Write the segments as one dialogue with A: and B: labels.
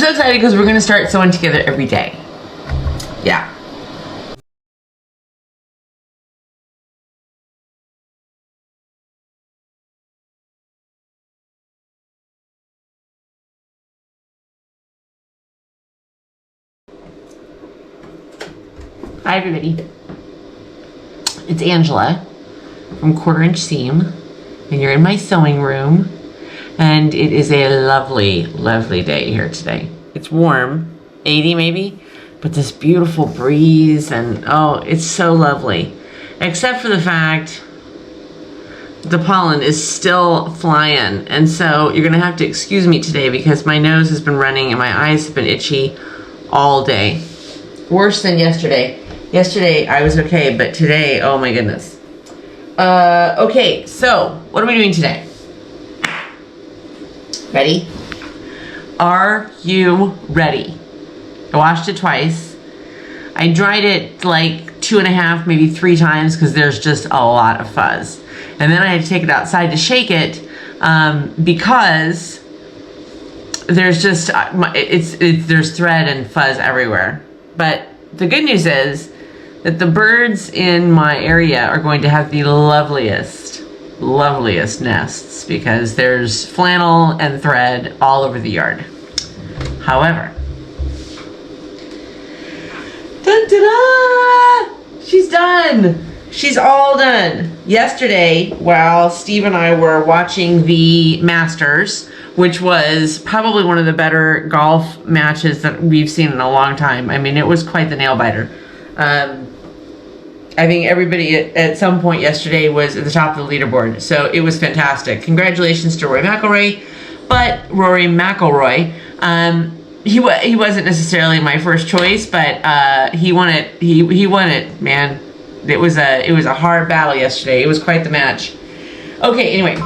A: so excited because we're gonna start sewing together every day. Yeah. Hi everybody. It's Angela from 1/4 Inch Seam, and you're in my sewing room, and it is a lovely, lovely day here today. It's warm, 80 maybe, but this beautiful breeze, and oh, it's so lovely. Except for the fact the pollen is still flying, and so you're gonna have to excuse me today because my nose has been running and my eyes have been itchy all day. Worse than yesterday. Yesterday I was okay, but today, oh my goodness. Okay, so what are we doing today? Ready? Are you ready? I washed it twice. I dried it like 2.5, maybe 3 times because there's just a lot of fuzz. And then I had to take it outside to shake it because there's just, there's thread and fuzz everywhere. But the good news is that the birds in my area are going to have the loveliest nests because there's flannel and thread all over the yard. However, she's done. She's all done. Yesterday, while Steve and I were watching the Masters, which was probably one of the better golf matches that we've seen in a long time. I mean, it was quite the nail biter. I think everybody at some point yesterday was at the top of the leaderboard, so it was fantastic. Congratulations to Rory McIlroy, but Rory McIlroy, he wasn't necessarily my first choice, but he won it. He won it, man. It was a hard battle yesterday. It was quite the match. Okay, anyway.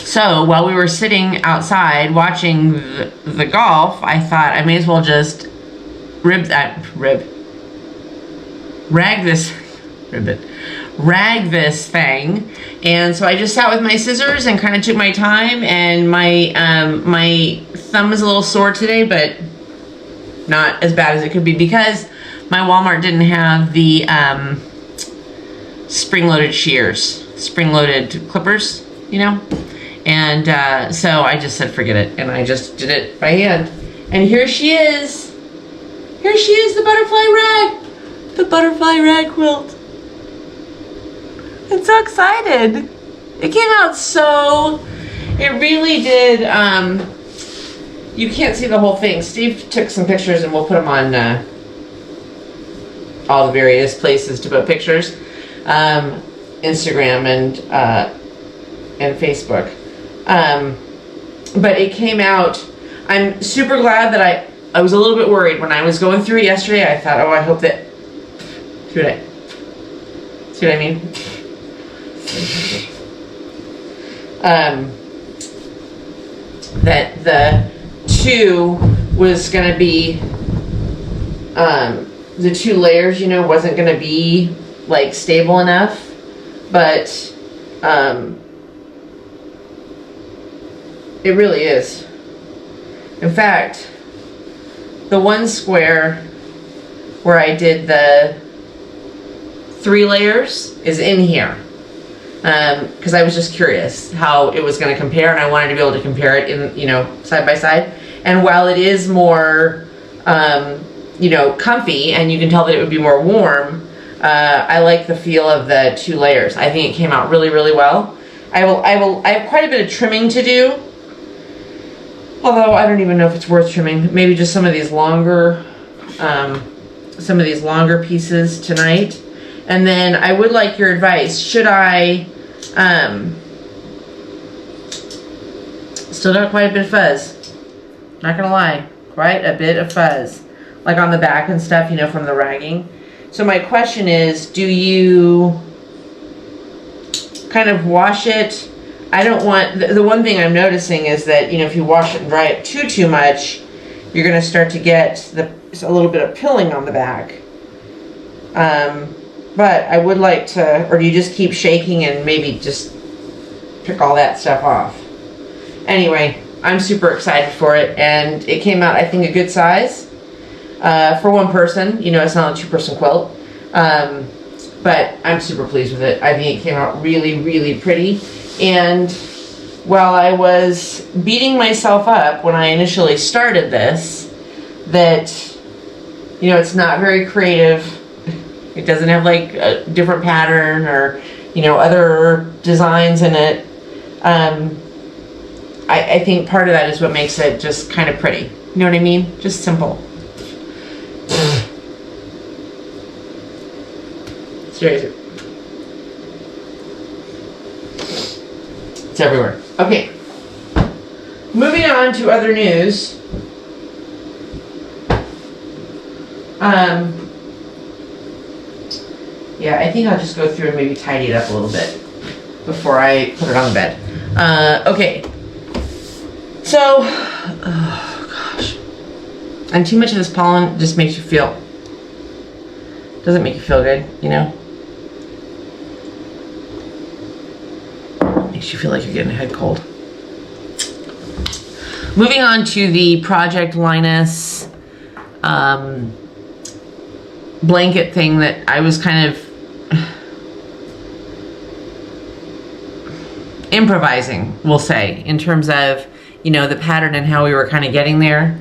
A: So while we were sitting outside watching the golf, I thought I may as well just rag this thing. And so I just sat with my scissors and kind of took my time, and my thumb is a little sore today, but not as bad as it could be because my Walmart didn't have the spring-loaded shears, spring-loaded clippers, you know? And so I just said forget it, and I just did it by hand. And here she is. Here she is, the butterfly rag. The butterfly rag quilt. I'm so excited. It came out so, it really did, you can't see the whole thing. Steve took some pictures and we'll put them on all the various places to put pictures. Instagram and Facebook. But it came out, I'm super glad that I was a little bit worried when I was going through it yesterday. I thought, oh, I hope that, see what I mean? That the 2 was gonna be, the 2 layers, you know, wasn't gonna be like stable enough, but it really is. In fact, the one square where I did the 3 layers is in here because I was just curious how it was going to compare, and I wanted to be able to compare it in, you know, side by side. And while it is more you know, comfy, and you can tell that it would be more warm, I like the feel of the 2 layers. I think it came out really, really well. I have quite a bit of trimming to do, although I don't even know if it's worth trimming. Maybe just some of these longer pieces tonight. And then I would like your advice. Should I, still got quite a bit of fuzz. Not gonna lie, quite a bit of fuzz. Like on the back and stuff, you know, from the ragging. So my question is, do you kind of wash it? I don't want, the one thing I'm noticing is that, you know, if you wash it and dry it too much, you're gonna start to get a little bit of pilling on the back. But I would like to, or do you just keep shaking and maybe just pick all that stuff off? Anyway, I'm super excited for it, and it came out, I think, a good size for one person. You know, it's not a two-person quilt, but I'm super pleased with it. I think it came out really, really pretty. And while I was beating myself up when I initially started this, that, you know, it's not very creative. It doesn't have like a different pattern or, you know, other designs in it. I think part of that is what makes it just kind of pretty. You know what I mean? Just simple. Seriously. It's everywhere. Okay. Moving on to other news. Yeah, I think I'll just go through and maybe tidy it up a little bit before I put it on the bed. Okay. So, oh gosh. And too much of this pollen just makes you feel, doesn't make you feel good, you know? Makes you feel like you're getting a head cold. Moving on to the Project Linus blanket thing that I was kind of improvising, we'll say, in terms of, you know, the pattern and how we were kind of getting there.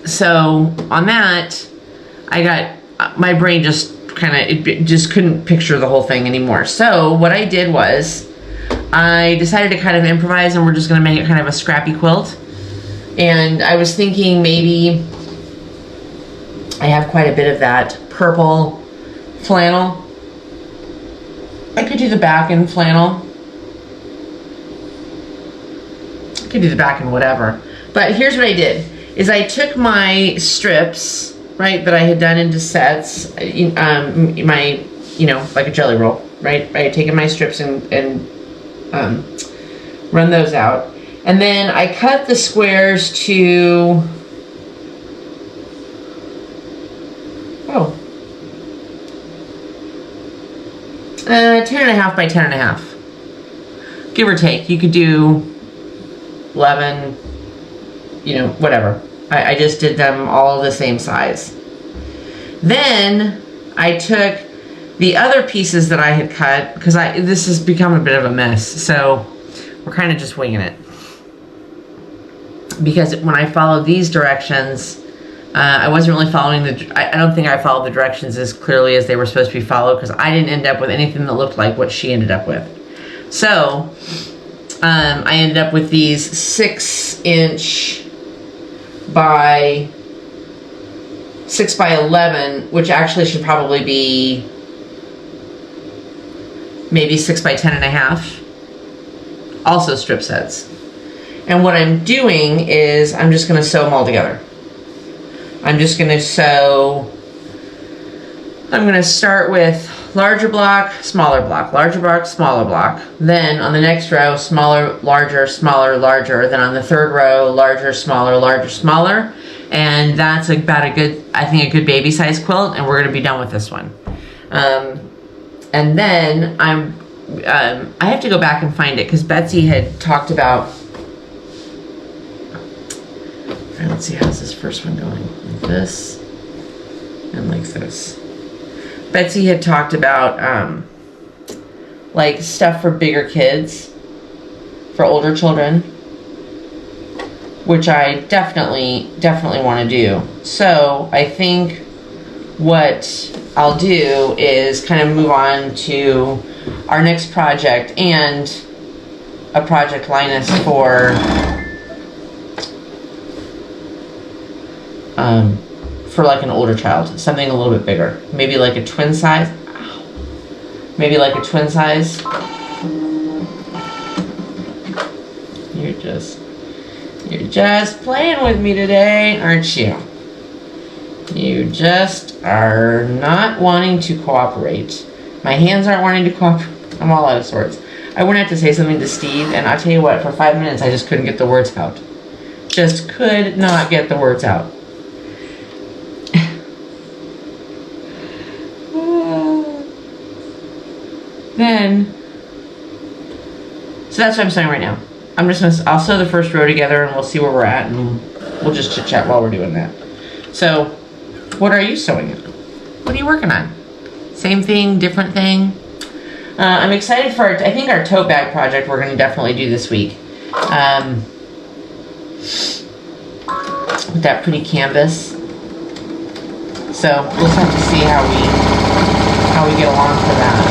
A: So on that, I got, my brain just kind of, it just couldn't picture the whole thing anymore. So what I did was, I decided to kind of improvise, and we're just going to make it kind of a scrappy quilt. And I was thinking maybe, I have quite a bit of that purple flannel. I could do the back in flannel. I could do the back in whatever. But here's what I did, is I took my strips, right, that I had done into sets, my, you know, like a jelly roll, right? I had taken my strips and run those out. And then I cut the squares to, 10.5 by 10.5. Give or take. You could do 11, you know, whatever. I just did them all the same size. Then I took the other pieces that I had cut, because this has become a bit of a mess, so we're kind of just winging it. Because when I followed these directions, I wasn't really following I don't think I followed the directions as clearly as they were supposed to be followed, because I didn't end up with anything that looked like what she ended up with. So I ended up with these 6-inch by 6 by 11, which actually should probably be maybe 6 by 10.5. Also strip sets. And what I'm doing is I'm just going to sew them all together. I'm just going to sew, I'm going to start with larger block, smaller block, larger block, smaller block. Then on the next row, smaller, larger, smaller, larger. Then on the third row, larger, smaller, larger, smaller. And that's about a good, I think a good baby size quilt, and we're going to be done with this one. And then I have to go back and find it, because Betsy had talked about, all right, let's see, how's this first one going? Like this, and like this. Betsy had talked about like stuff for bigger kids, for older children, which I definitely want to do. So I think what I'll do is kind of move on to our next project, and a Project Linus for like an older child, something a little bit bigger, maybe like a twin size. Ow. Maybe like a twin size. You're just playing with me today, aren't you? You just are not wanting to cooperate. My hands aren't wanting to cooperate. I'm all out of sorts. I went out to say something to Steve, and I'll tell you what, for 5 minutes I just couldn't get the words out. Just could not get the words out. So that's what I'm saying right now. I'll sew the first row together and we'll see where we're at, and we'll just chit chat while we're doing that. So, what are you sewing? What are you working on? Same thing, different thing? I'm excited for I think our tote bag project we're going to definitely do this week. With that pretty canvas. So we'll just have to see how we get along for that.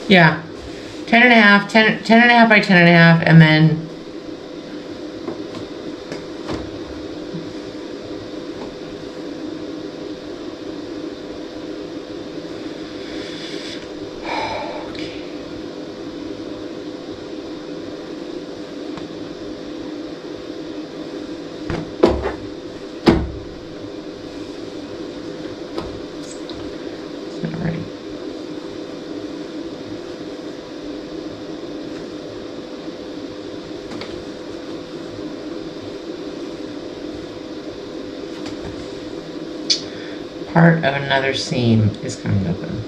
A: Yeah, 10 and a half by 10 and a half, and then part of another seam is coming open.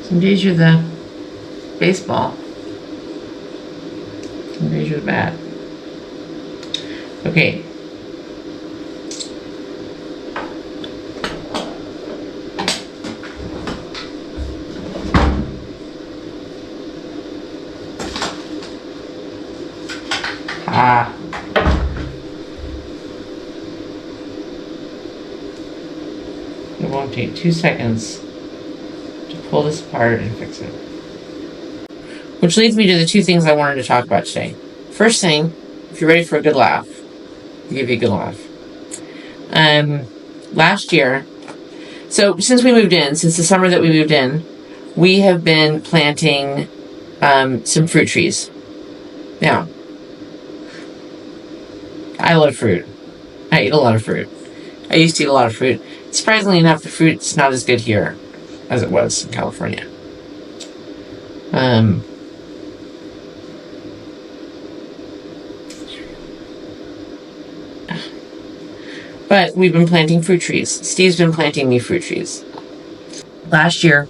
A: Some days you're the baseball. Some days you're the bat. Okay. It won't take 2 seconds to pull this apart and fix it. Which leads me to the 2 things I wanted to talk about today. First thing, if you're ready for a good laugh, I'll give you a good laugh. Last year, so since the summer that we moved in, we have been planting some fruit trees. Now, I love fruit. I eat a lot of fruit. I used to eat a lot of fruit. Surprisingly enough, the fruit's not as good here as it was in California. But we've been planting fruit trees. Steve's been planting me fruit trees. Last year,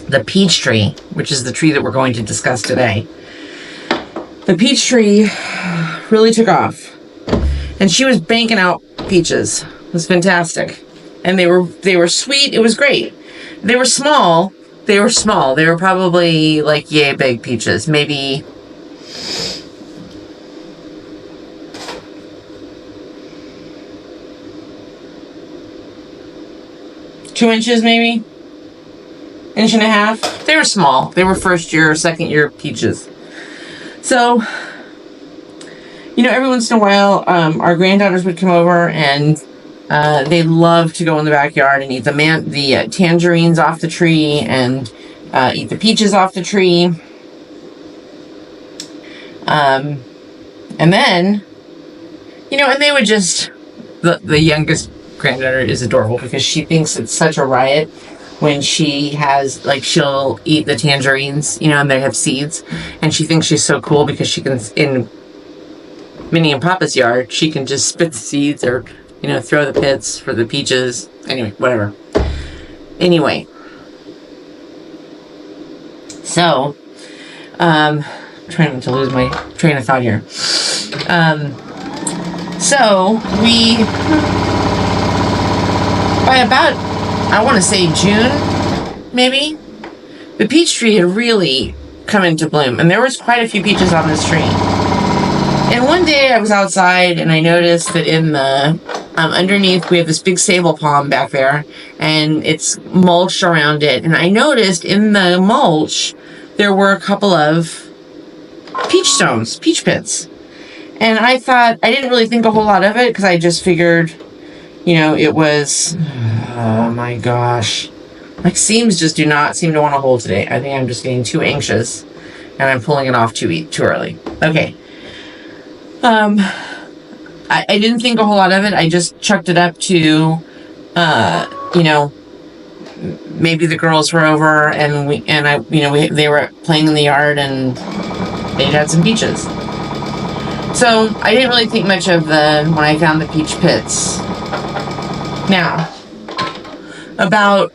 A: the peach tree, which is the tree that we're going to discuss today, the peach tree really took off. And she was banking out peaches. It was fantastic. And they were sweet. It was great. They were small. They were probably like yay big peaches. Maybe 2 inches, maybe 1.5 inches. They were small. They were first year or second year peaches. So, every once in a while, our granddaughters would come over, and they love to go in the backyard and eat the tangerines off the tree and eat the peaches off the tree. And then, and they would just, the youngest granddaughter is adorable because she thinks it's such a riot when she has, she'll eat the tangerines, and they have seeds, and she thinks she's so cool because she can, in Minnie and Papa's yard, she can just spit the seeds or, throw the pits for the peaches. Anyway, whatever. Anyway. So, trying not to lose my train of thought here. So, by about, I want to say June, maybe, the peach tree had really come into bloom. And there was quite a few peaches on this tree. And one day I was outside and I noticed that in the, underneath we have this big sable palm back there, and it's mulched around it. And I noticed in the mulch, there were a couple of peach stones, peach pits. And I thought, I didn't really think a whole lot of it because I just figured, it was, oh my gosh. My seams just do not seem to want to hold today. I think I'm just getting too anxious and I'm pulling it off too early. Okay. I didn't think a whole lot of it. I just chucked it up to, you know, maybe the girls were over and they were playing in the yard and they had some peaches. So I didn't really think much of when I found the peach pits. Now, about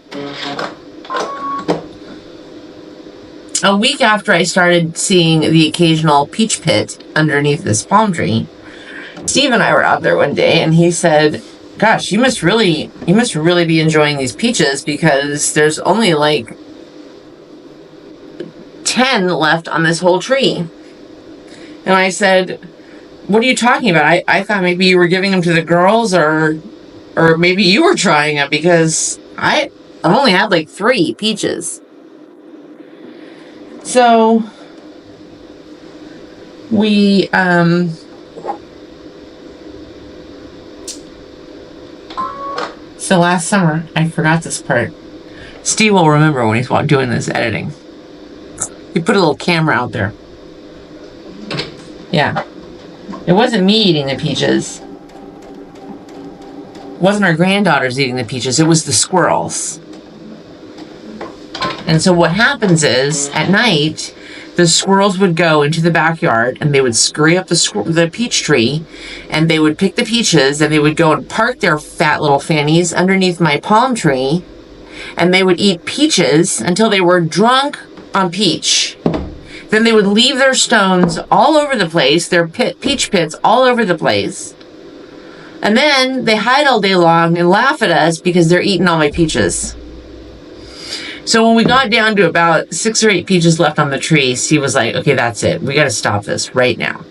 A: a week after I started seeing the occasional peach pit underneath this palm tree, Steve and I were out there one day and he said, gosh, you must really be enjoying these peaches because there's only like 10 left on this whole tree. And I said, what are you talking about? I thought maybe you were giving them to the girls or maybe you were trying them because I've only had like 3 peaches. So we so last summer, I forgot this part. Steve will remember when he's doing this editing. He put a little camera out there. Yeah. It wasn't me eating the peaches. It wasn't our granddaughters eating the peaches. It was the squirrels. And so what happens is, at night, the squirrels would go into the backyard and they would scurry up the peach tree and they would pick the peaches and they would go and park their fat little fannies underneath my palm tree and they would eat peaches until they were drunk on peach. Then they would leave their stones all over the place, their peach pits all over the place. And then they hide all day long and laugh at us because they're eating all my peaches. So when we got down to about 6 or 8 peaches left on the tree, Steve was like, okay, that's it. We got to stop this right now.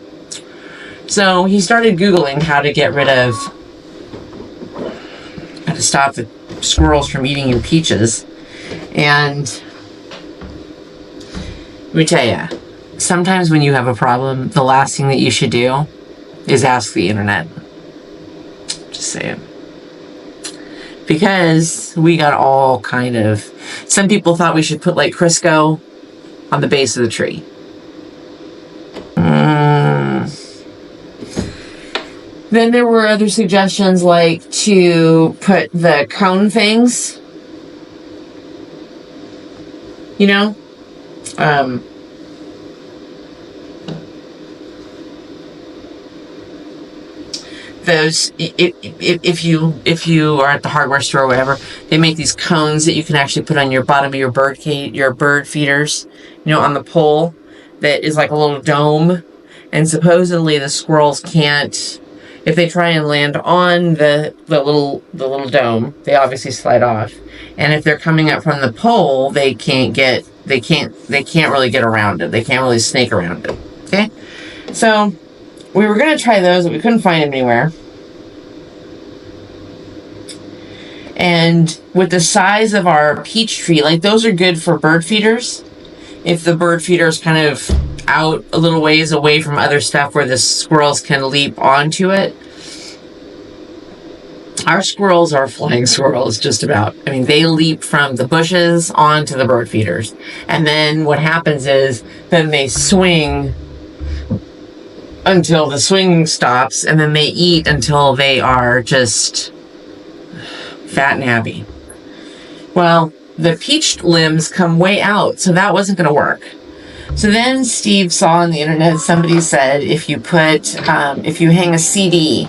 A: So he started Googling how to stop the squirrels from eating your peaches. And let me tell you, sometimes when you have a problem, the last thing that you should do is ask the internet. Just saying. Because we got all kind of... Some people thought we should put like Crisco on the base of the tree. Then there were other suggestions like to put the cone things. You know? Those, if you are at the hardware store or whatever, they make these cones that you can actually put on your bottom of your bird feeders, you know, on the pole that is like a little dome. And supposedly the squirrels can't, if they try and land on the little dome, they obviously slide off. And if they're coming up from the pole, they can't really get around it. They can't really snake around it. Okay, so we were going to try those, but we couldn't find them anywhere. And with the size of our peach tree, like those are good for bird feeders. If the bird feeder is kind of out a little ways away from other stuff where the squirrels can leap onto it. Our squirrels are flying squirrels, just about. I mean, they leap from the bushes onto the bird feeders. And then what happens is, then they swing until the swing stops, and then they eat until they are just fat and happy. Well, the peach limbs come way out, so that wasn't going to work. So then Steve saw on the internet, somebody said if you hang a CD,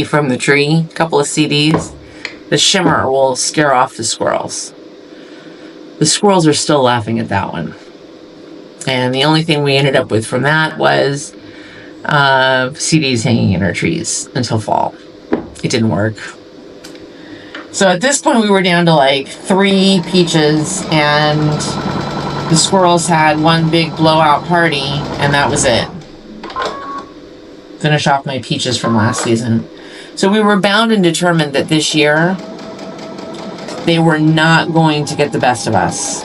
A: from the tree, a couple of CDs, the shimmer will scare off the squirrels. The squirrels are still laughing at that one. And the only thing we ended up with from that was CDs hanging in our trees until fall. It didn't work. So at this point we were down to like 3 peaches and the squirrels had one big blowout party and that was it. Finish off my peaches from last season. So we were bound and determined that this year they were not going to get the best of us.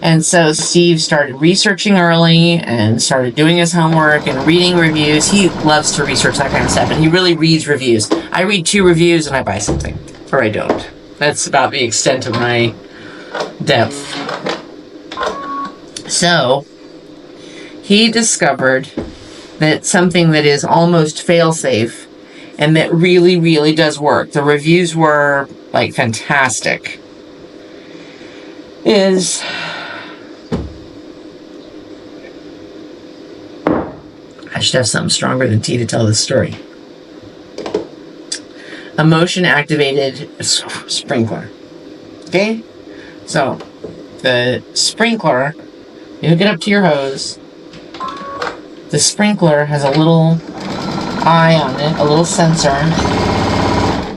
A: And so Steve started researching early and started doing his homework and reading reviews. He loves to research that kind of stuff, and he really reads reviews. I read 2 reviews and I buy something, or I don't. That's about the extent of my depth. So he discovered that something that is almost fail-safe and that really, really does work, the reviews were like fantastic, is I should have something stronger than tea to tell this story. A motion activated sprinkler. Okay? So the sprinkler, you hook it up to your hose. The sprinkler has a little eye on it, a little sensor.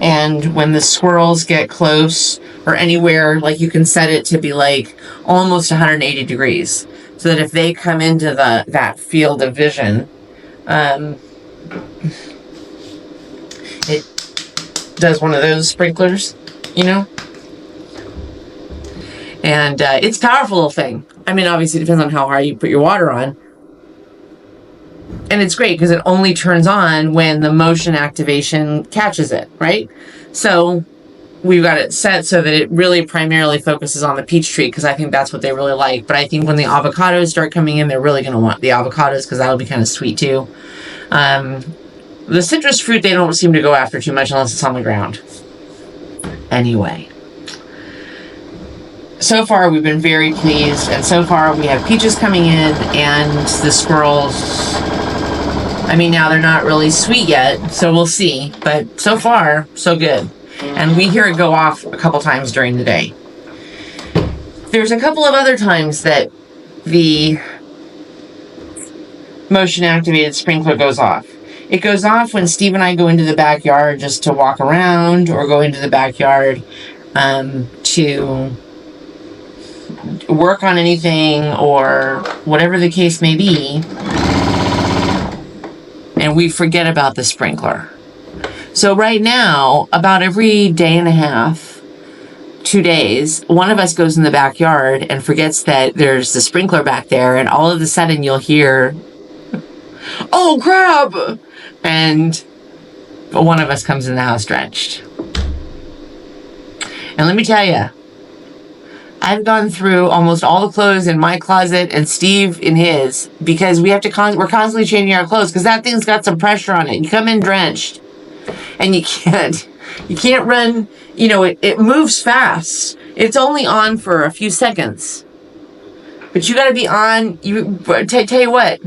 A: And when the squirrels get close or anywhere, like you can set it to be like almost 180 degrees. So that if they come into that field of vision, it does one of those sprinklers, you know? And it's a powerful little thing. I mean, obviously it depends on how hard you put your water on. And it's great because it only turns on when the motion activation catches it, right? So we've got it set so that it really primarily focuses on the peach tree because I think that's what they really like. But I think when the avocados start coming in, they're really going to want the avocados because that'll be kind of sweet too. The citrus fruit, they don't seem to go after too much unless it's on the ground. Anyway. So far, we've been very pleased. And so far, we have peaches coming in and the squirrels. I mean, now they're not really sweet yet, so we'll see. But so far, so good. And we hear it go off a couple times during the day. There's a couple of other times that the motion-activated sprinkler goes off. It goes off when Steve and I go into the backyard just to walk around or go into the backyard to work on anything or whatever the case may be. And we forget about the sprinkler. So right now, about every day and a half, 2 days, one of us goes in the backyard and forgets that there's the sprinkler back there, and all of a sudden you'll hear, "Oh, crap!" And one of us comes in the house drenched. And let me tell you, I've gone through almost all the clothes in my closet and Steve in his because we have to we're constantly changing our clothes because that thing's got some pressure on it. You come in drenched and you can't run, you know, it moves fast. It's only on for a few seconds. But you got to be on, tell you what,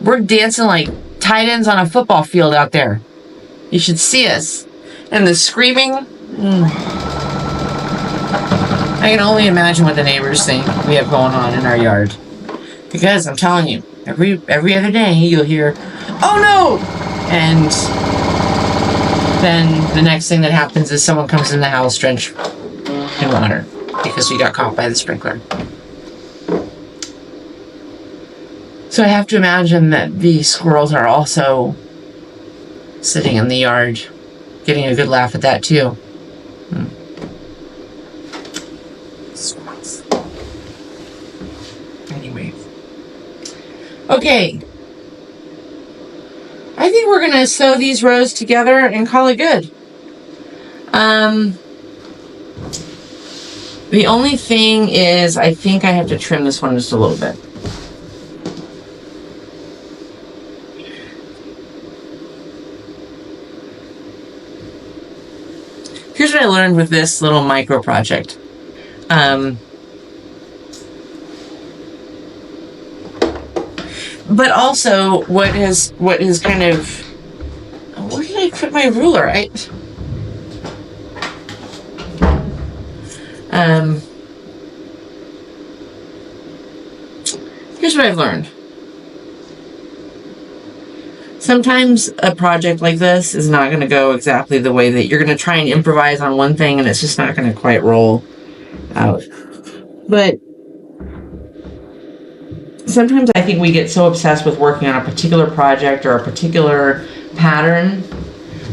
A: we're dancing like tight ends on a football field out there. You should see us. And the screaming, I can only imagine what the neighbors think we have going on in our yard. Because I'm telling you, every other day you'll hear, "Oh no!" And then the next thing that happens is someone comes in the house drenched in water because we got caught by the sprinkler. So I have to imagine that the squirrels are also sitting in the yard getting a good laugh at that too. Squirrels. Anyway. Okay. I think we're going to sew these rows together and call it good. The only thing is I think I have to trim this one just a little bit. Here's what I learned with this little micro project. But also what is kind of, where did I put my ruler? Here's what I've learned. Sometimes a project like this is not going to go exactly the way that you're going to try and improvise on one thing and it's just not going to quite roll out. But sometimes I think we get so obsessed with working on a particular project or a particular pattern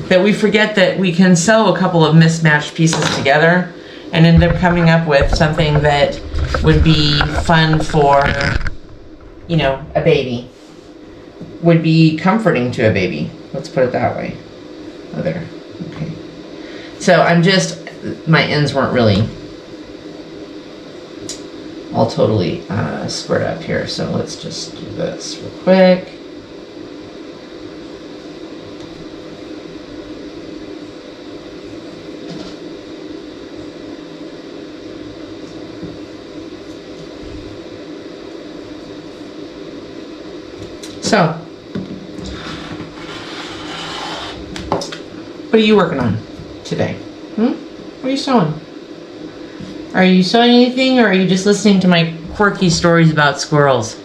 A: that we forget that we can sew a couple of mismatched pieces together and end up coming up with something that would be fun for, you know, a baby. Would be comforting to a baby. Let's put it that way. Oh, there. Okay. So my ends weren't really all totally squared up here. So let's just do this real quick. So, what are you working on today? What are you sewing? Are you sewing anything, or are you just listening to my quirky stories about squirrels?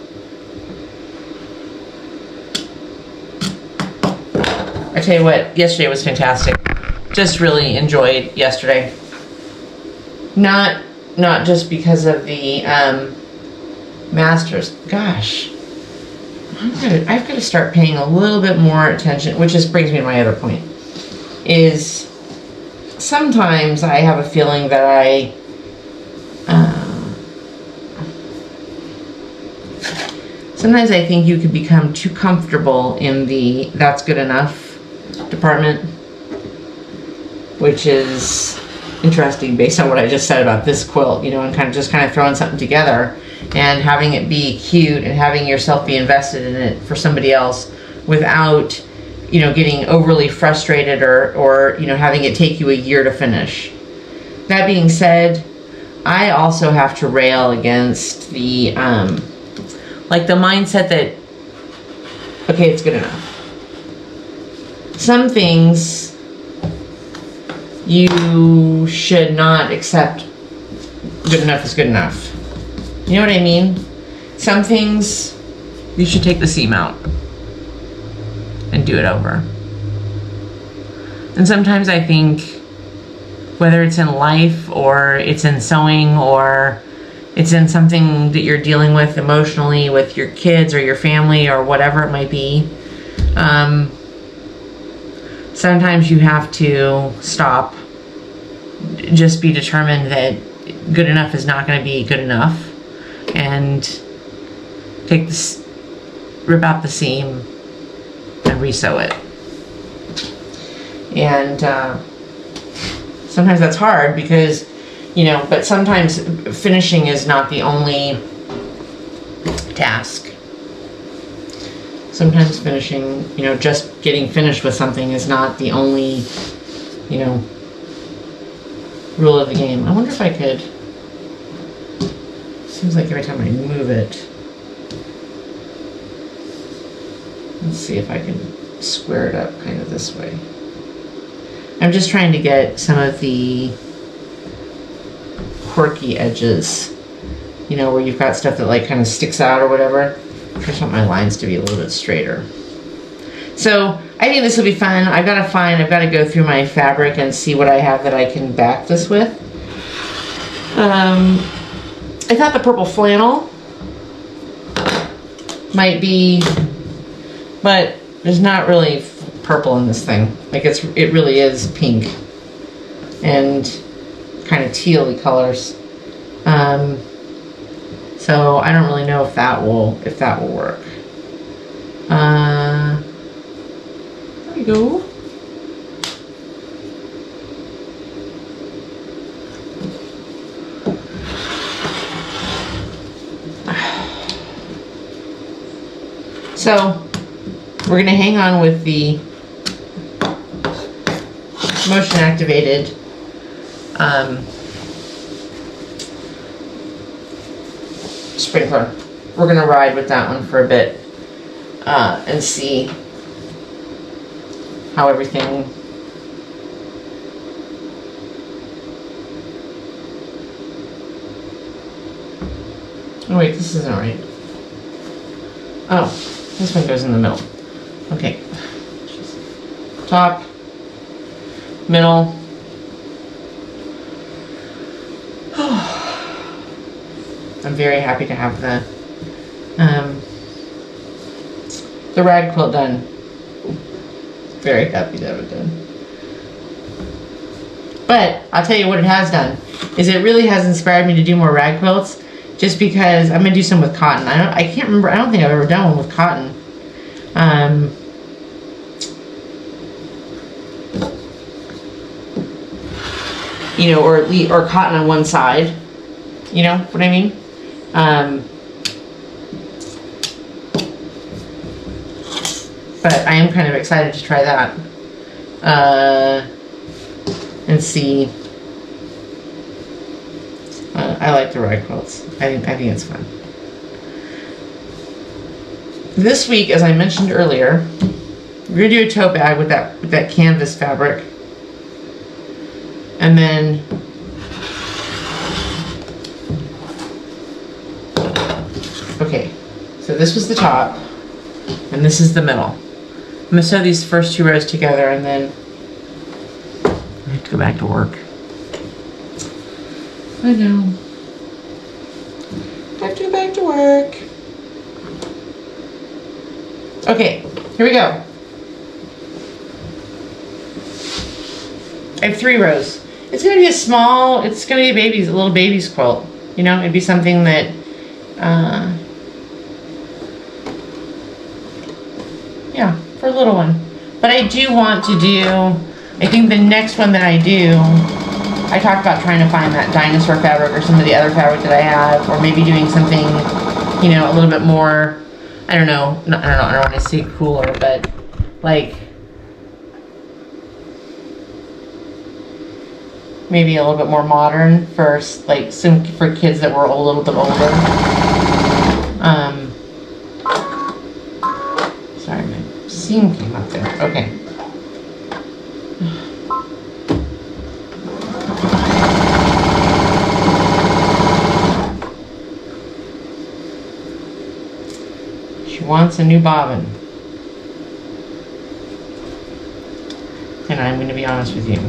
A: I tell you what, yesterday was fantastic. Just really enjoyed yesterday. Not just because of the masters. Gosh, I've got to start paying a little bit more attention, which just brings me to my other point. Is sometimes I have a feeling that sometimes I think you could become too comfortable in the that's good enough department, which is interesting based on what I just said about this quilt, you know, and kind of throwing something together and having it be cute and having yourself be invested in it for somebody else without, you know, getting overly frustrated or you know, having it take you a year to finish. That being said, I also have to rail against the like the mindset that, okay, it's good enough. Some things you should not accept good enough is good enough. You know what I mean? Some things you should take the seam out and do it over. And sometimes I think, whether it's in life or it's in sewing or it's in something that you're dealing with emotionally with your kids or your family or whatever it might be, sometimes you have to stop, just be determined that good enough is not going to be good enough, and take this, rip out the seam and resew it. And sometimes that's hard because, you know, but sometimes finishing is not the only task. Sometimes finishing, you know, just getting finished with something is not the only, you know, rule of the game. I wonder if I could, seems like every time I move it, let's see if I can square it up kind of this way. I'm just trying to get some of the quirky edges, you know, where you've got stuff that like kind of sticks out or whatever. I just want my lines to be a little bit straighter. So I think this will be fun. I've got to go through my fabric and see what I have that I can back this with. I thought the purple flannel might be, but there's not really purple in this thing. Like it really is pink and kind of teal-y colors. So I don't really know if that will work. There we go. So we're going to hang on with the motion activated sprinkler. We're going to ride with that one for a bit and see how everything oh wait, this isn't right. Oh, this one goes in the middle. Okay. Top, middle. I'm very happy to have the rag quilt done. Very happy to have it done. But I'll tell you what it has done is it really has inspired me to do more rag quilts, just because I'm gonna do some with cotton. I can't remember. I don't think I've ever done one with cotton. You know, or cotton on one side. You know what I mean? But I am kind of excited to try that. And see. I like the rye quilts. I think it's fun. This week, as I mentioned earlier, we're gonna do a tote bag with that canvas fabric, and then okay. So this was the top, and this is the middle. I'm gonna sew these first 2 rows together, and then I have to go back to work. I know. I have to go back to work. Okay, here we go. I have 3 rows. It's gonna be a small, it's gonna be a little baby's quilt. You know, it'd be something that, yeah, for a little one. But I do want to do, I think the next one that I do, I talked about trying to find that dinosaur fabric or some of the other fabric that I have, or maybe doing something, you know, a little bit more, I don't know, I don't want to say cooler, but like maybe a little bit more modern for like for kids that were a little bit older. Sorry, my seam came up there. Okay. Wants a new bobbin, and I'm going to be honest with you,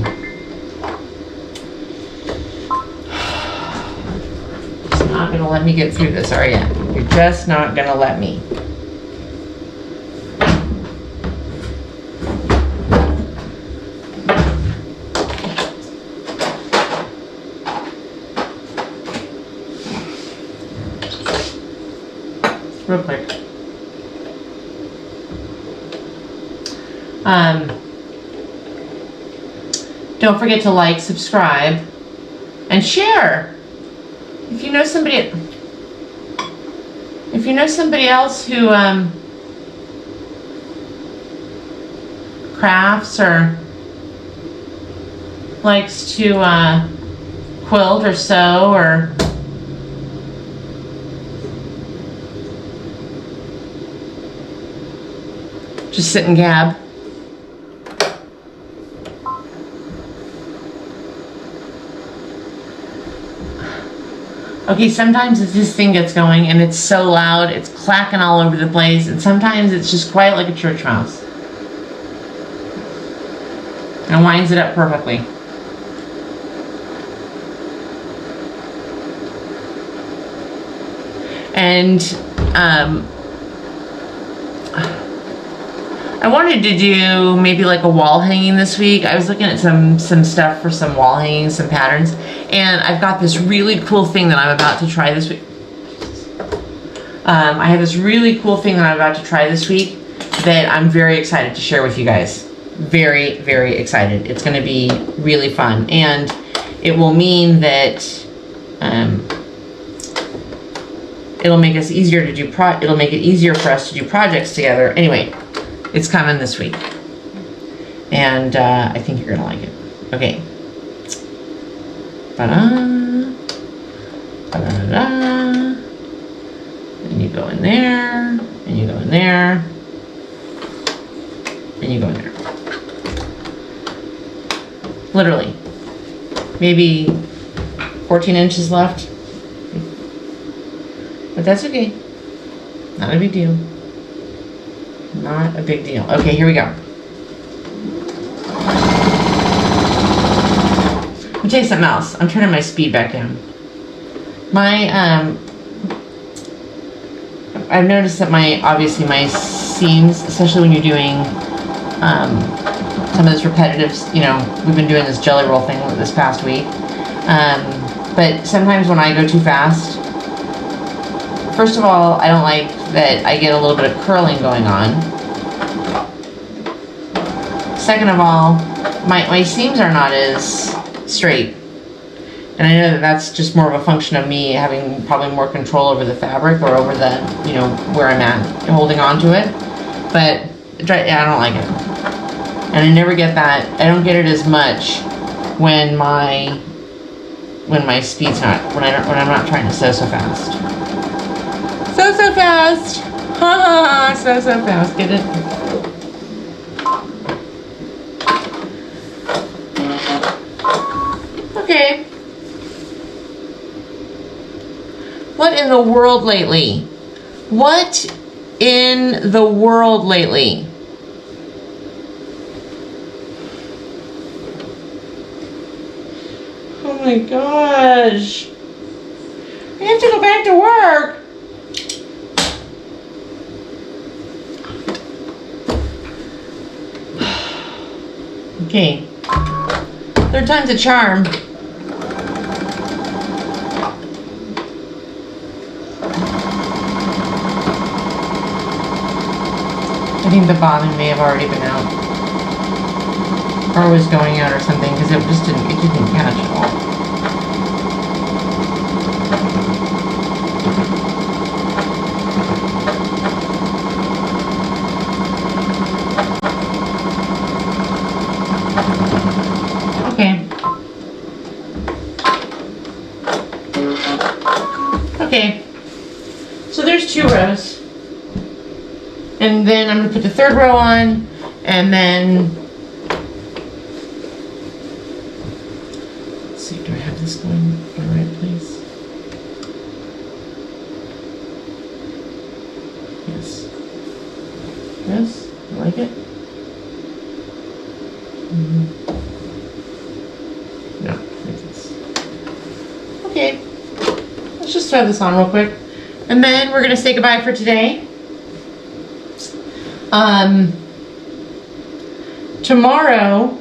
A: it's not going to let me get through this, are you? You're just not going to let me. Real quick. Don't forget to like, subscribe, and share. If you know somebody else who crafts or likes to quilt or sew or just sit and gab. Okay, sometimes this thing gets going and it's so loud, it's clacking all over the place, and sometimes it's just quiet like a church mouse. And winds it up perfectly. And I wanted to do maybe like a wall hanging this week. I was looking at some stuff for some wall hanging, some patterns, and I've got this really cool thing that I'm about to try this week. I have this really cool thing that I'm about to try this week that I'm very excited to share with you guys. Very, very excited. It's going to be really fun, and it will mean that it'll make us easier to do it'll make it easier for us to do projects together. Anyway, it's coming this week, and I think you're gonna like it. Okay. Ta-da, ta-da-da-da. And you go in there, and you go in there, and you go in there. Literally, maybe 14 inches left, but that's okay. Not a big deal. Not a big deal. Okay, here we go. Let me tell you something else. I'm turning my speed back down. I've noticed that obviously my seams, especially when you're doing some of this repetitive, you know, we've been doing this jelly roll thing this past week. But sometimes when I go too fast, first of all, I don't like that I get a little bit of curling going on. Second of all, my seams are not as straight. And I know that that's just more of a function of me having probably more control over the fabric or over the, you know, where I'm at, holding on to it. But I don't like it. And I never get that. I don't get it as much when my speed's not, when I'm not trying to sew so fast. So fast. Ha ha ha, so fast. Get it? Okay. What in the world lately? What in the world lately? Oh my gosh. I have to go back to work. Okay. Third time's a charm. I think the bobbin may have already been out. Or was going out or something, because it didn't catch at all. Okay, so there's 2 rows. And then I'm gonna put the 3rd row on, and then, let's see, do I have this going in the right place? Yes. Yes, I like it. No, like this. Okay, let's just throw this on real quick. And then we're gonna say goodbye for today. Tomorrow,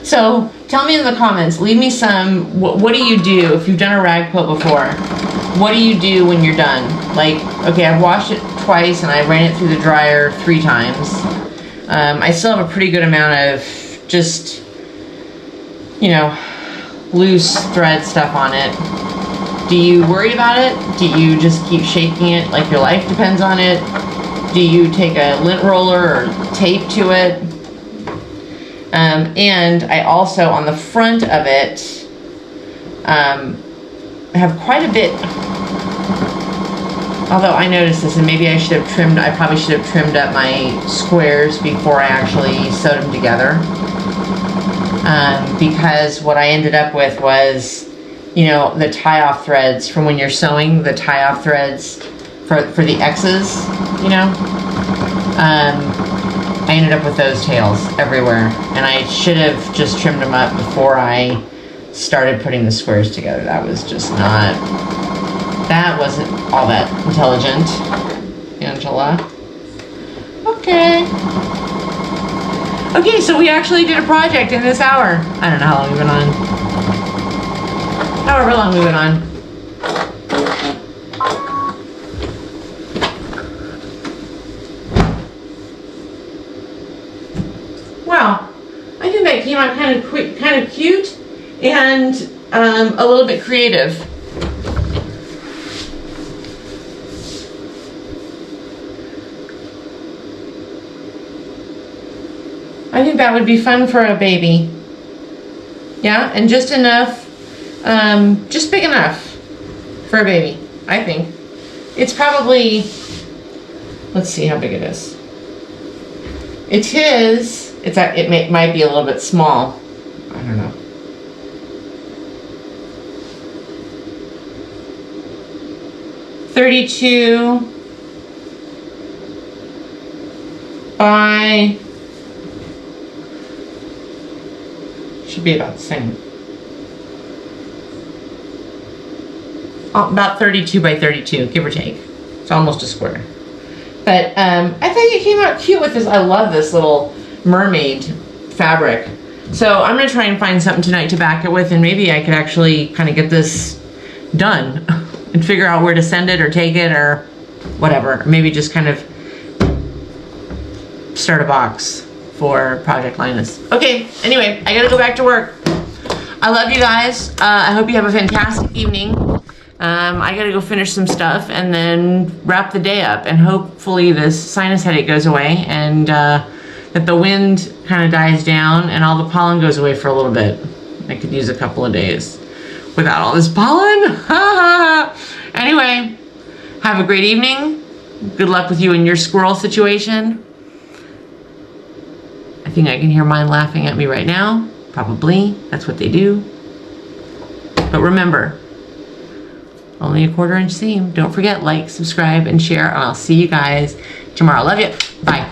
A: so tell me in the comments, leave me some, what do you do if you've done a rag quilt before? What do you do when you're done? Like, okay, I've washed it twice and I ran it through the dryer 3 times. I still have a pretty good amount of just, you know, loose thread stuff on it. Do you worry about it? Do you just keep shaking it like your life depends on it? Do you take a lint roller or tape to it? And I also, on the front of it, have quite a bit, although I noticed this, and maybe I probably should have trimmed up my squares before I actually sewed them together. Because what I ended up with was, you know, the tie-off threads from when you're sewing, the tie-off threads for the X's, you know. I ended up with those tails everywhere, and I should have just trimmed them up before I started putting the squares together. That was just not, that wasn't all that intelligent, Angela. Okay. Okay, so we actually did a project in this hour. I don't know how long we've been on. However long we've been on. Wow, I think that came out kind of cute and a little bit creative. I think that would be fun for a baby. Yeah, and just enough, just big enough for a baby, I think. It's probably, let's see how big it is. It might be a little bit small. I don't know. $32 by, should be about the same. About 32 by 32, give or take. It's almost a square. But I thought it came out cute with this. I love this little mermaid fabric. So I'm gonna try and find something tonight to back it with, and maybe I could actually kind of get this done and figure out where to send it or take it or whatever. Maybe just kind of start a box for Project Linus. Okay, anyway, I gotta go back to work. I love you guys. I hope you have a fantastic evening. I gotta go finish some stuff and then wrap the day up, and hopefully this sinus headache goes away, and that the wind kind of dies down and all the pollen goes away for a little bit. I could use a couple of days without all this pollen. Anyway, have a great evening. Good luck with you in your squirrel situation. I think I can hear mine laughing at me right now. Probably. That's what they do. But remember, only a 1/4 inch seam. Don't forget, like, subscribe, and share, and I'll see you guys tomorrow. Love you. Bye.